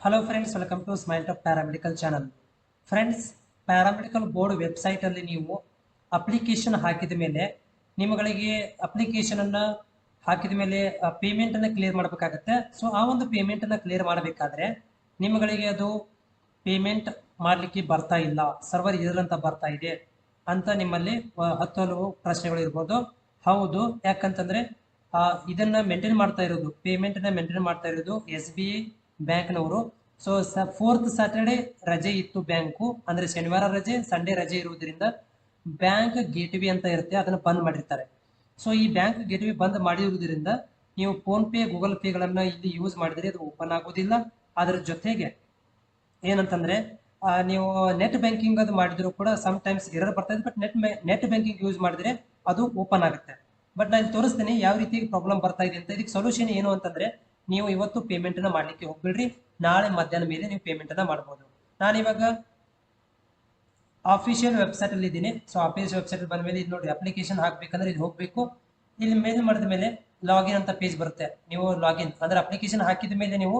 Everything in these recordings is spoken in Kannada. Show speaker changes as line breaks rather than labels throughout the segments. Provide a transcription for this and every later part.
Hello friends, welcome to Smile Top paramedical channel. Friends, paramedical board ವೆಬ್ಸೈಟಲ್ಲಿ ನೀವು ಅಪ್ಲಿಕೇಶನ್ ಹಾಕಿದ ಮೇಲೆ ನಿಮ್ಮಗಳಿಗೆ ಅಪ್ಲಿಕೇಶನನ್ನು ಹಾಕಿದ ಮೇಲೆ ಪೇಮೆಂಟನ್ನು ಕ್ಲಿಯರ್ ಮಾಡಬೇಕಾಗತ್ತೆ. ಸೊ ಆ ಒಂದು ಪೇಮೆಂಟನ್ನು ಕ್ಲಿಯರ್ ಮಾಡಬೇಕಾದ್ರೆ ನಿಮ್ಮಗಳಿಗೆ ಅದು ಪೇಮೆಂಟ್ ಮಾಡಲಿಕ್ಕೆ ಬರ್ತಾ ಇಲ್ಲ, ಸರ್ವರ್ ಎರರ್ ಅಂತ ಬರ್ತಾ ಇದೆ ಅಂತ ನಿಮ್ಮಲ್ಲಿ ಹಲವು ಪ್ರಶ್ನೆಗಳು ಇರ್ಬೋದು. ಹೌದು, ಯಾಕಂತಂದ್ರೆ ಇದನ್ನ ಮೇಂಟೈನ್ ಮಾಡ್ತಾ ಇರೋದು, ಪೇಮೆಂಟ್ನ ಮೇಂಟೈನ್ ಮಾಡ್ತಾ ಇರೋದು SBI ಬ್ಯಾಂಕ್ನವರು. ಸೊ 4th ಸ್ಯಾಟರ್ಡೆ ರಜೆ ಇತ್ತು ಬ್ಯಾಂಕು, ಅಂದ್ರೆ ಶನಿವಾರ ರಜೆ, ಸಂಡೇ ರಜೆ ಇರುವುದರಿಂದ ಬ್ಯಾಂಕ್ ಗೇಟ್ವೇ ಅಂತ ಇರುತ್ತೆ, ಅದನ್ನು ಬಂದ್ ಮಾಡಿರ್ತಾರೆ. ಸೊ ಈ ಬ್ಯಾಂಕ್ ಗೇಟ್ವೇ ಬಂದ್ ಮಾಡಿರುವುದರಿಂದ ನೀವು ಫೋನ್ ಪೇ, ಗೂಗಲ್ ಪೇಗಳನ್ನ ಇಲ್ಲಿ ಯೂಸ್ ಮಾಡಿದ್ರೆ ಅದು ಓಪನ್ ಆಗೋದಿಲ್ಲ. ಅದರ ಜೊತೆಗೆ ಏನಂತಂದ್ರೆ ನೀವು ನೆಟ್ ಬ್ಯಾಂಕಿಂಗ್ ಅದು ಮಾಡಿದ್ರು ಕೂಡ ಸಮ್ ಟೈಮ್ಸ್ ಎರರ್ ಬರ್ತಾ ಇದೆ. ಬಟ್ ನೆಟ್ ಬ್ಯಾಂಕಿಂಗ್ ಯೂಸ್ ಮಾಡಿದ್ರೆ ಅದು ಓಪನ್ ಆಗುತ್ತೆ. ಬಟ್ ನಾನು ತೋರಿಸ್ತೀನಿ ಯಾವ ರೀತಿ ಪ್ರಾಬ್ಲಮ್ ಬರ್ತಾ ಇದೆ ಅಂತ. ಇದಕ್ಕೆ ಸೊಲ್ಯೂಷನ್ ಏನು ಅಂತಂದ್ರೆ, ನೀವು ಇವತ್ತು ಪೇಮೆಂಟ್ ಅನ್ನ ಮಾಡ್ಲಿಕ್ಕೆ ಹೋಗ್ಬಿಡ್ರಿ, ನಾಳೆ ಮಧ್ಯಾಹ್ನ ಮೇಲೆ ನೀವು ಪೇಮೆಂಟ್ ಅನ್ನ ಮಾಡಬಹುದು. ನಾನು ಇವಾಗ ಆಫಿಷಿಯಲ್ ವೆಬ್ಸೈಟ್ ಅಲ್ಲಿ ಇದ್ದೀನಿ. ಸೊ ಆಫಿಷಿಯಲ್ ವೆಬ್ಸೈಟ್ ಬಂದ ಮೇಲೆ ಇದು ನೋಡಿ, ಅಪ್ಲಿಕೇಶನ್ ಹಾಕ್ಬೇಕಂದ್ರೆ ಇದು ಹೋಗ್ಬೇಕು. ಇಲ್ಲಿ ಮೇಲೆ ಮಾಡಿದ ಮೇಲೆ ಲಾಗಿನ್ ಅಂತ ಪೇಜ್ ಬರುತ್ತೆ. ನೀವು ಲಾಗಿನ್ ಅಂದ್ರೆ ಅಪ್ಲಿಕೇಶನ್ ಹಾಕಿದ ಮೇಲೆ ನೀವು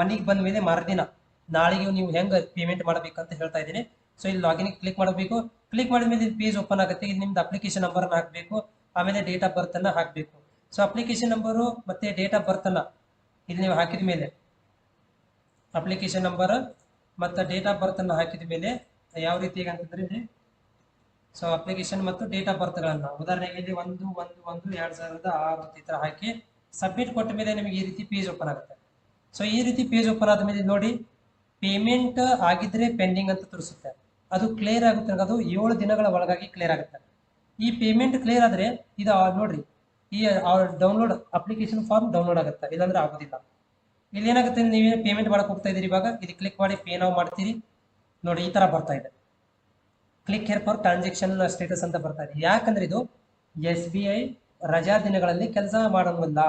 ಮನೆಗೆ ಬಂದ ಮೇಲೆ ಮರುದಿನ ನಾಳೆಗೆ ನೀವು ಹೆಂಗ್ ಪೇಮೆಂಟ್ ಮಾಡಬೇಕಂತ ಹೇಳ್ತಾ ಇದ್ದೀನಿ. ಸೊ ಇಲ್ಲಿ ಲಾಗಿನ್ ಕ್ಲಿಕ್ ಮಾಡಬೇಕು. ಕ್ಲಿಕ್ ಮಾಡಿದ ಮೇಲೆ ಪೇಜ್ ಓಪನ್ ಆಗುತ್ತೆ. ಇದು ನಿಮ್ದು ಅಪ್ಲಿಕೇಶನ್ ನಂಬರ್ ಹಾಕಬೇಕು, ಆಮೇಲೆ ಡೇಟ್ ಆಫ್ ಬರ್ತ್ ಅನ್ನ ಹಾಕಬೇಕು. ಸೊ ಅಪ್ಲಿಕೇಶನ್ ನಂಬರು ಮತ್ತೆ ಡೇಟ್ ಆಫ್ ಬರ್ತ್ ಅನ್ನ ಇಲ್ಲಿ ನೀವು ಹಾಕಿದ ಮೇಲೆ, ಅಪ್ಲಿಕೇಶನ್ ನಂಬರ್ ಮತ್ತು ಡೇಟ್ ಆಫ್ ಬರ್ತ್ ಅನ್ನು ಹಾಕಿದ ಮೇಲೆ ಯಾವ ರೀತಿ ಅಂತಂದ್ರೆ, ಸೊ ಅಪ್ಲಿಕೇಶನ್ ಮತ್ತು ಡೇಟ್ ಆಫ್ ಬರ್ತ್ಗಳನ್ನ ಉದಾಹರಣೆಗೆ ಇಲ್ಲಿ 1/1/1/2006 ಈ ತರ ಹಾಕಿ ಸಬ್ಮಿಟ್ ಕೊಟ್ಟ ಮೇಲೆ ನಿಮಗೆ ಈ ರೀತಿ ಪೇಜ್ ಓಪನ್ ಆಗುತ್ತೆ. ಸೊ ಈ ರೀತಿ ಪೇಜ್ ಓಪನ್ ಆದ ಮೇಲೆ ನೋಡಿ, ಪೇಮೆಂಟ್ ಆಗಿದ್ರೆ ಪೆಂಡಿಂಗ್ ಅಂತ ತೋರಿಸುತ್ತೆ. ಅದು ಕ್ಲಿಯರ್ ಆಗುತ್ತೆ, ಅದು 7 ದಿನಗಳ ಒಳಗಾಗಿ ಕ್ಲಿಯರ್ ಆಗುತ್ತೆ. ಈ ಪೇಮೆಂಟ್ ಕ್ಲಿಯರ್ ಆದ್ರೆ ಇದು ನೋಡ್ರಿ, ಈ ಡೌನ್ಲೋಡ್ ಅಪ್ಲಿಕೇಶನ್ ಫಾರ್ಮ್ ಡೌನ್ಲೋಡ್ ಆಗುತ್ತೆ, ಇಲ್ಲಾಂದ್ರೆ ಆಗೋದಿಲ್ಲ. ಇಲ್ಲಿ ಏನಾಗುತ್ತೆ, ನೀವೇನು ಪೇಮೆಂಟ್ ಮಾಡಕ್ ಹೋಗ್ತಾ ಇದೀರಿ, ಇವಾಗ ಇಲ್ಲಿ ಕ್ಲಿಕ್ ಮಾಡಿ ಪೇ ನಾವು ಮಾಡ್ತೀರಿ ನೋಡಿ, ಈ ತರ ಬರ್ತಾ ಇದೆ. Click hair for transaction status ಅಂತ ಬರ್ತಾ ಇದೆ. ಯಾಕಂದ್ರೆ ಇದು SBI ರಜಾ ದಿನಗಳಲ್ಲಿ ಕೆಲಸ ಮಾಡೋದಿಲ್ಲ,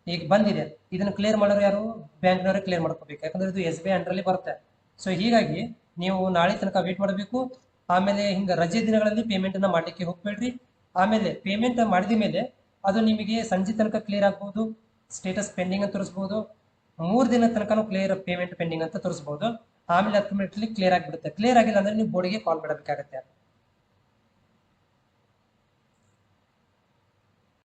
ಈಗ ಬಂದಿದೆ. ಇದನ್ನು ಕ್ಲಿಯರ್ ಮಾಡೋರು ಯಾರು? ಬ್ಯಾಂಕ್ನವರೇ ಕ್ಲಿಯರ್ ಮಾಡ್ಕೋಬೇಕು, ಯಾಕಂದ್ರೆ ಇದು SBI ಅಂಡರಲ್ಲಿ ಬರುತ್ತೆ. ಸೊ ಹೀಗಾಗಿ ನೀವು ನಾಳೆ ತನಕ ವೇಟ್ ಮಾಡಬೇಕು. ಆಮೇಲೆ ಹಿಂಗ ರಜೆ ದಿನಗಳಲ್ಲಿ ಪೇಮೆಂಟ್ ಅನ್ನ ಮಾಡ್ಲಿಕ್ಕೆ ಹೋಗ್ಬೇಡ್ರಿ. ಆಮೇಲೆ ಪೇಮೆಂಟ್ ಮಾಡಿದ ಮೇಲೆ ಅದು ನಿಮಗೆ ಸಂಜೆ ತನಕ ಕ್ಲಿಯರ್ ಆಗ್ಬಹುದು, ಸ್ಟೇಟಸ್ ಪೆಂಡಿಂಗ್ ಅಂತ ತೋರಿಸಬಹುದು. 3 ದಿನ ತನಕ ಕ್ಲಿಯರ್ ಪೇಮೆಂಟ್ ಪೆಂಡಿಂಗ್ ಅಂತ ತೋರಿಸಬಹುದು. ಆಮೇಲೆ ಅಲ್ಟಿಮೇಟ್ಲಿ ಕ್ಲಿಯರ್ ಆಗಿಬಿಡುತ್ತೆ. ಕ್ಲಿಯರ್ ಆಗಿಲ್ಲ ಅಂದ್ರೆ ನೀವು ಬೋರ್ಡಿಗೆ ಕಾಲ್ ಮಾಡಬೇಕಾಗುತ್ತೆ.